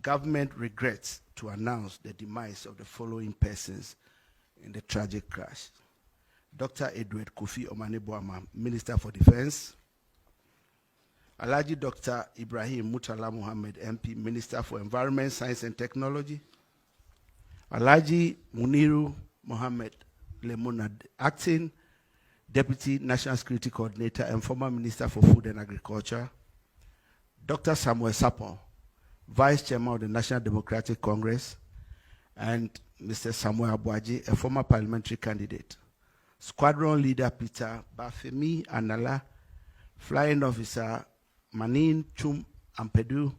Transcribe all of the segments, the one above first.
government regrets to announce the demise of the following persons in the tragic crash. Dr. Edward Kofi Omane-Boamah, Minister for Defense. Alhaji Dr. Ibrahim Murtala Mohammed, MP, Minister for Environment, Science and Technology. Alhaji Muniru Mohammed Lemonad, Acting Deputy National Security Coordinator and former Minister for Food and Agriculture. Dr. Samuel Sapon, Vice Chairman of the National Democratic Congress, and Mr. Samuel Abuaji, a former parliamentary candidate. Squadron Leader Peter Bafemi Anala, Flying Officer Manin Chum Ampedu,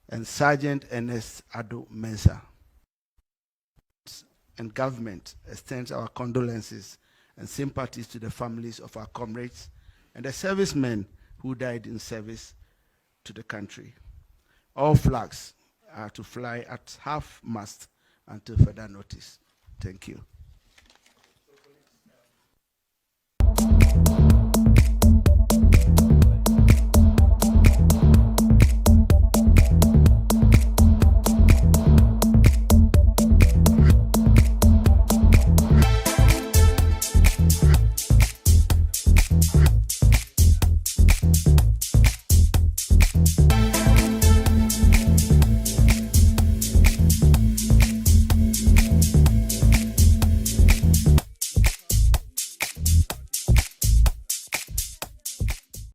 and Sergeant Ernest Ado Mensah. And government extends our condolences and sympathies to the families of our comrades and the servicemen who died in service to the country. All flags are to fly at half-mast until further notice. Thank you.